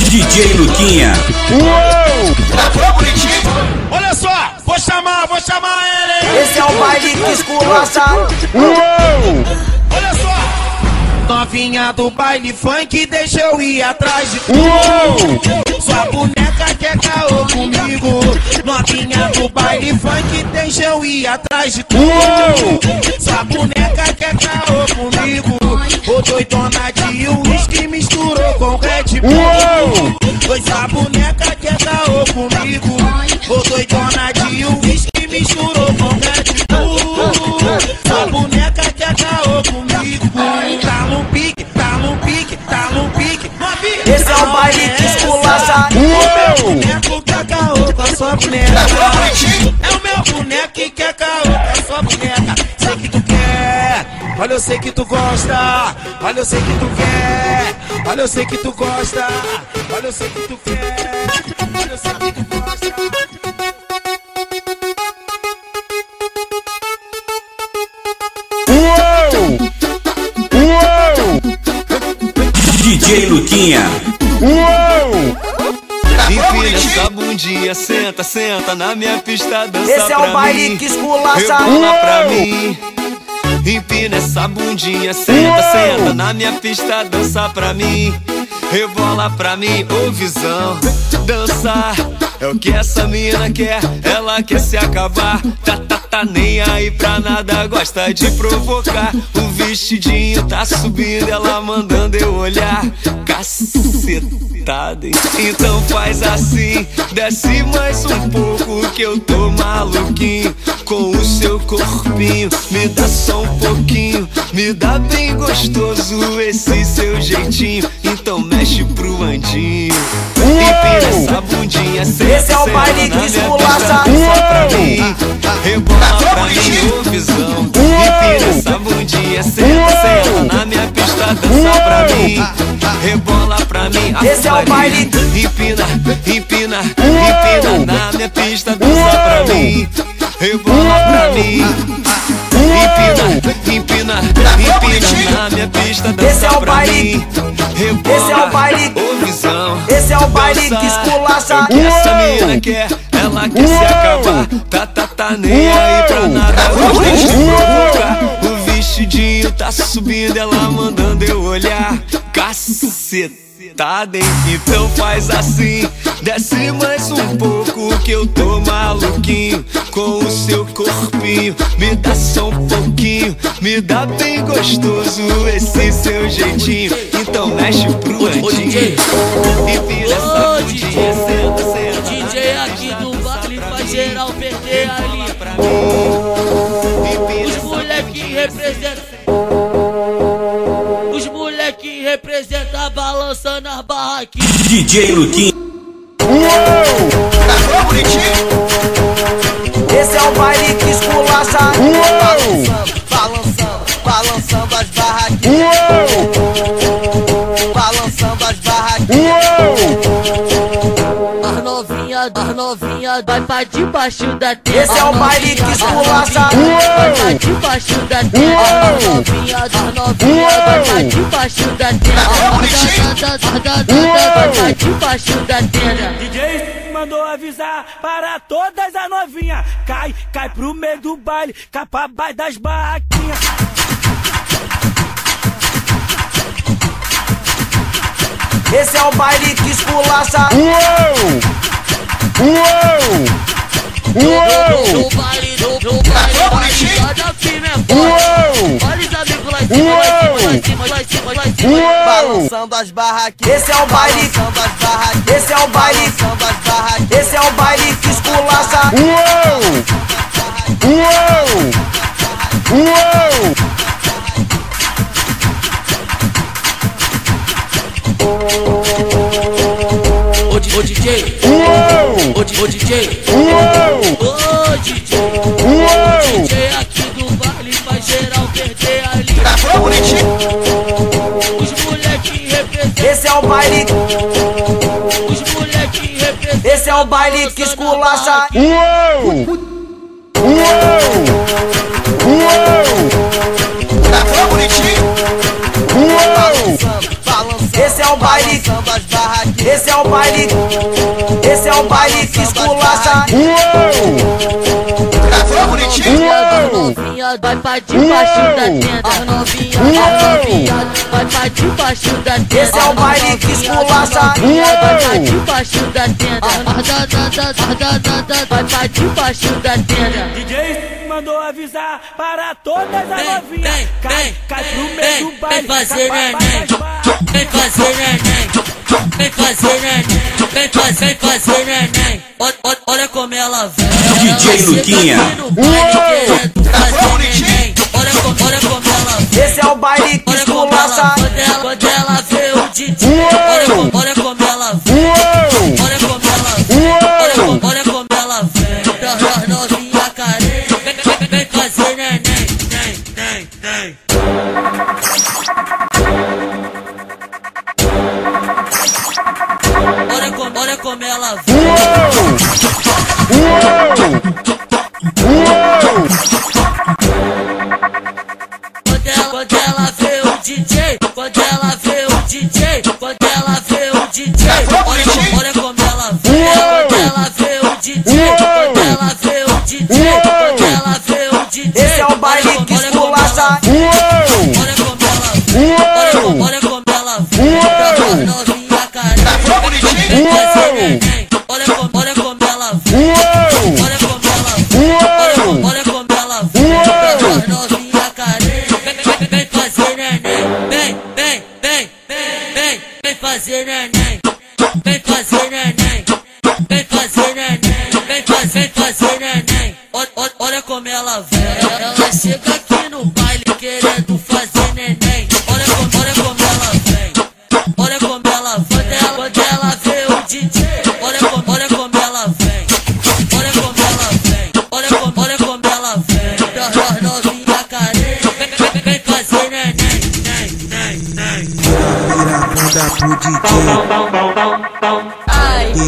DJ Luquinha. Olha só, vou chamar ele. Esse é o baile que esculacha. Olha só. Novinha do baile funk, deixa eu ir atrás de tu. Sua boneca quer caô comigo. Novinha do baile funk, deixa eu ir atrás de tu. Sua boneca quer caô comigo. Ô doidona de uísque misturou com Red Bull. Pois a boneca quer caô comigo. Ô doidona de uísque misturou com Red Bull. Sua boneca quer caô comigo. Tá no pique, tá no pique, tá no pique. Esse é o baile que esculacha. O meu boneco quer caô com a sua boneca. É o meu boneco que quer caô com a sua boneca. Sei que tu quer, olha eu sei que tu gosta. Olha eu sei que tu quer, olha eu sei que tu gosta. Olha eu sei que tu quer, olha eu sei que tu gosta. DJ Luquinha. Empina essa bundinha, senta, senta na minha pista, dança. Esse é o baile que esculacha. Rebola pra mim. Empina essa bundinha, senta, senta na minha pista, dança pra mim. Rebola pra mim, ô visão. Dançar é o que essa mina quer, ela quer se acabar. Tá nem aí pra nada, gosta de provocar. O vestidinho tá subindo, ela mandando eu olhar. Cacetada, hein? Então faz assim, desce mais um pouco que eu tô maluquinho com o seu corpinho. Me dá só um pouquinho, me dá bem gostoso esse seu jeitinho. Então mexe pro andinho, empina essa bundinha. Esse é o baile que esculacha. Rebola pra mim, ô visão. Empina essa bundinha, senta, senta na minha pista, dança pra mim. Rebola pra mim, esse é o baile. Empina, empina, empina na minha pista, dança pra mim. Rebola pra mim. Empina, empina, empina na minha pista, dança pra mim. Esse é o baile. Ô visão. Esse é o baile que esculacha. Essa mina quer, ela quer se acabar. Tá nem aí pra nada, gosta de provocar. O vestidinho tá subindo, ela mandando eu olhar. Cacetada, hein? Então faz assim, desce mais um pouco que eu tô maluquinho com o seu corpinho. Me dá só um pouquinho, me dá bem gostoso esse seu jeitinho. Então mexe pro andinho, empina essa bundinha, senta, senta. DJ aqui do baile faz geral perder a linha. Os moleque representam, os moleque representam balançando as barraquinhas. DJ Luquinha. Esse é o baile que esculacha. Balançando, balançando as barraquinhas. Balançando as barraquinhas. As novinha vai pra debaixo da terra. Esse é o baile que esculacha. Vai pra debaixo da terra. As novinha vai pra debaixo da terra. Vai pra debaixo da terra. DJ mandou avisar para todas as novinhas. Cai pro meio do baile, cai pra baixo das barraquinhas. Esse é o baile que esculacha. No baile, joga firme é forte. Olha os amigos lá em cima, lá em cima, lá em cima, lá em cima. Balançando as barraquinhas. Esse é o baile. Balançando as barraquinhas. Esse é o baile. Balançando as barraquinhas. Esse é o baile que esculacha. Ô DJ, ô DJ, DJ aqui do baile faz geral perder a linha. Os moleque representam. Esse é o baile. Os moleque representam. Esse é o baile que esculacha. Tá bonitinho? Esse é o baile que esculacha. Novinha vai pra debaixo da tenda. Novinha vai pra debaixo da tenda. Esse é o baile que esculacha. Vai pra debaixo da tenda. Vai pra debaixo da tenda. DJ mandou avisar para todas as novinhas. Cai pro meio do baile. Vem fazer neném. Vem fazer neném. Vem fazer neném. Vem fazer neném. Olha como ela vem. DJ Luquinha. Olha como ela vem. Esse é o baile que esculacha. Quando ela vê o DJ. Olha como ela vem. Olha como ela vem. Olha como ela vem. Das novinha carente. Vem fazer neném. Nem. Olha como ela vem. Quando ela vê o DJ, quando ela vê o DJ, quando ela vê o DJ, olha como ela vê. Quando ela vê o DJ, quando ela vê o DJ, quando ela vê o DJ. Esse é o baile que esculacha. Olha como ela vê. Olha como ela vê. Novinha carente. Vem fazer neném. Olha como ela vê. Olha como ela vê. Olha como ela vê. Novinha carente. Vem fazer neném. Vem fazer neném. Vem fazer neném. Vem fazer neném. Vem fazer neném. Olha como ela vem. Ela chega aqui no baile querendo fazer neném. Olha como ela vem. Olha como ela vem. Quando ela vê o DJ. Olha como ela vem. Olha como ela vem. Olha como ela vem. Das novinha carente. Vem fazer neném. Vira a bunda pro DJ.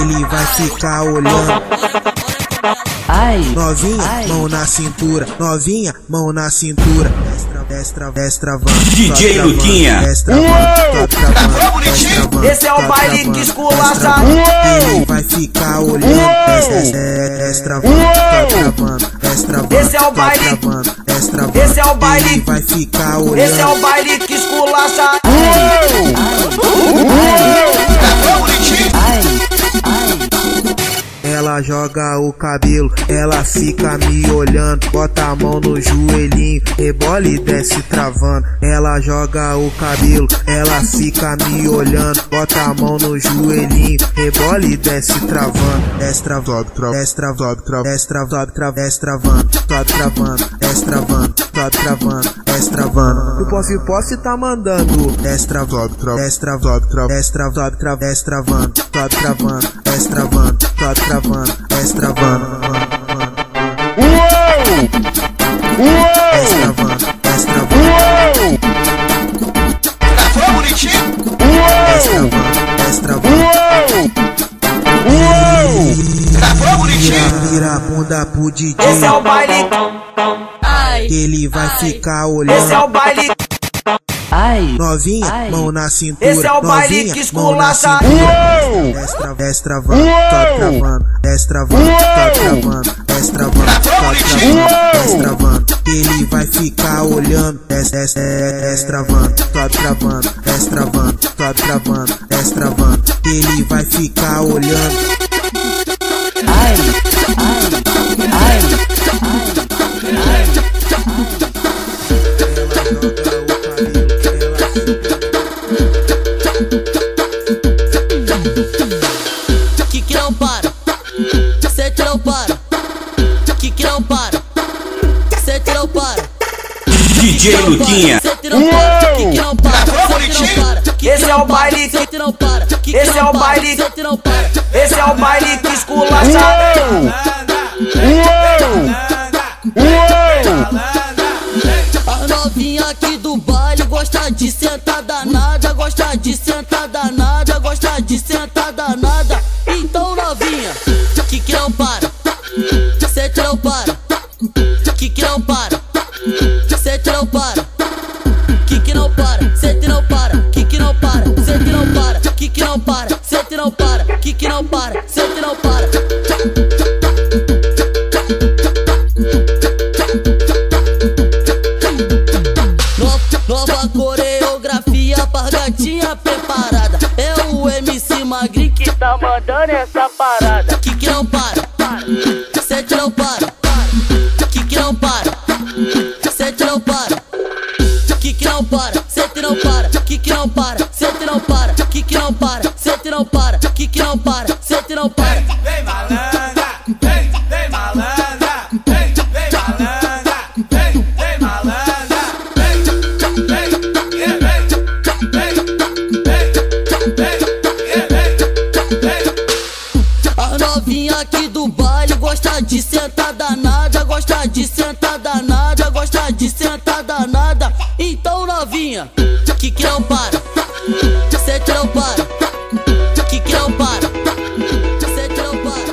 Ele vai ficar olhando. Novinha, mão na cintura. Novinha, mão na cintura. Destravando. DJ Luquinha. Esse é o baile que esculacha. Ele vai ficar olhando. Destravando. Esse é o baile. Esse é o baile. Ele vai ficar olhando. Esse é o baile que esculacha. Ela joga o cabelo, ela fica me olhando, bota a mão no joelhinho, rebola e desce travando. Ela joga o cabelo, ela fica me olhando, bota a mão no joelhinho, rebola e desce travando. Desce travando, desce travando, desce travando, desce travando, desce travando, desce travando. O Pof tá mandando. Desce travando, desce travando, desce travando, desce travando, desce travando, desce travando. Vira a bunda pro DJ. Esse é o baile. Ele vai ficar olhando. Esse é o baile. Novinha, mão na cintura. Esse é o baile que esculacha. Desce travando, desce travando, desce travando. Ele vai ficar olhando. Desce travando, desce travando. Ele vai ficar olhando. Que não para, sente não para. Que não para, sente não para. DJ Luquinha. Sente não para, que não para. Esse é o baile que Sente não para. Esse é o baile. Sente não para. Esse é o baile que esculacha. A novinha aqui do baile gosta de sentar danada, gosta de sentar danada, gosta de sentar danada. Então novinha, que não para, sente não para, que não para, sente não para, que não para, sente não para, que não para, sente não para, que não para, sente não Nova coreografia pra gatinha preparada. É o MC Magrinho que tá mandando essa parada. Que não para, sete não para. Que não para, sete não para. Que não para, sete não para. Que não para, sete não para. Que não para, sete não para. Que não para, sete não para. Vem malandra, vem malandra, vem malandra, vem malandra, vem. As novinha aqui do baile gosta de sentar danada, gosta de sentar danada, gosta de sentar danada. Então novinha, que não para, sete não para. Que não para, sete não para.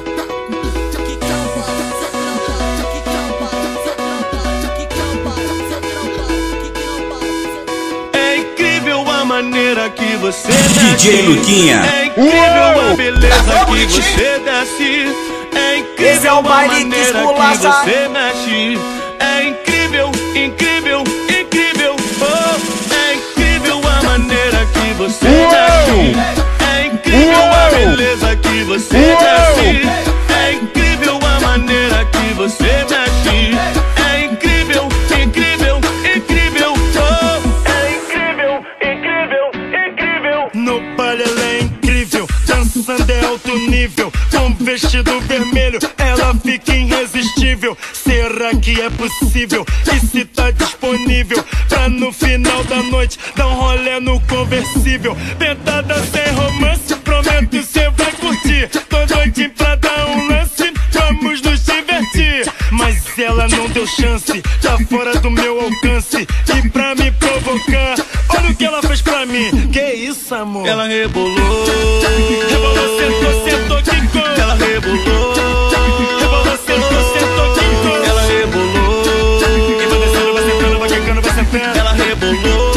Que não para, sete não para. Que não para, sete não para. Que não para, sete não para. Que não para. É incrível a maneira que você desce. DJ Luquinha. É incrível a beleza que você desce. É incrível Esse é o baile a que maneira esculacha. que você mexe. É incrível, incrível, incrível. Oh, é incrível a maneira que você mexe. É incrível a beleza que você desce. É incrível a maneira que você mexe. É incrível, incrível, incrível. Oh, é incrível, incrível, incrível. No baile ela é incrível, dançando é alto nível. Com vestido vermelho ela fica irresistível. Será que é possível? E se tá disponível pra no final da noite dar um rolê no conversível? Pentada sem romance, prometo cê vai curtir. Tô doidinho pra dar um lance, vamos nos divertir. Mas ela não deu chance, tá fora do meu alcance. E pra me provocar, olha o que ela fez pra mim. Que isso, amor? Ela rebolou, rebolou, sentou, sentou, quicou. Ela rebolou, rebolou, sentou, sentou, quicou. Ela rebolou, e vai descendo, vai sentando, vai quicando, vai sentando. Ela rebolou,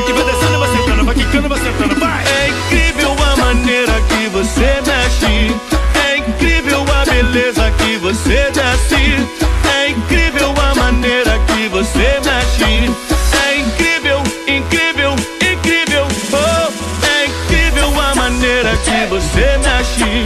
e vai descendo, vai sentando, vai quicando, vai sentando, vai. É incrível a maneira que você mexe. É incrível a beleza que você desce. É incrível a maneira que você mexe. É incrível, incrível, incrível. Oh, é incrível a maneira que você mexe.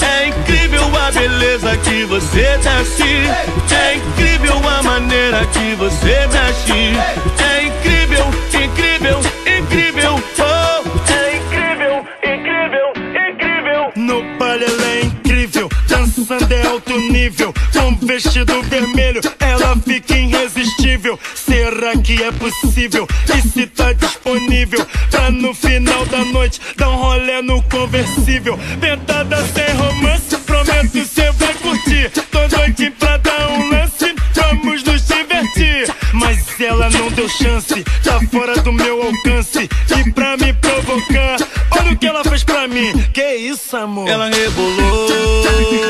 É incrível a beleza que você desce. É incrível a maneira que você mexe. É incrível, incrível, incrível. Oh, é incrível, incrível, incrível. No baile ela é incrível, dançando é alto nível. Com vestido vermelho ela fica irresistível. Será que é possível? E se tá disponível pra no final da noite dar um rolê no conversível? Pentada sem romance, prometo cê vai curtir. Tô doidinho pra dar um lance, vamos nos divertir. Mas ela não deu chance, tá fora do meu alcance. E pra me provocar, olha o que ela fez pra mim. Que isso, amor? Ela rebolou,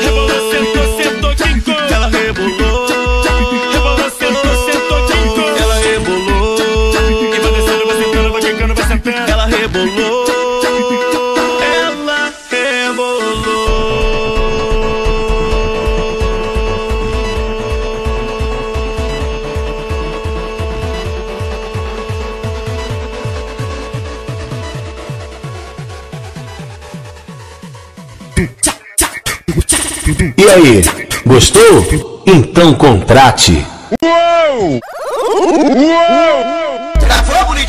rebolou, sentou, sentou, quicou. Ela rebolou, rebolou, sentou, sentou, quicou. Ela rebolou, e vai descendo, vai sentando, vai quicando, vai sentando. Ela rebolou, ela rebolou. E aí, gostou? Então contrate. Gravou bonitinho?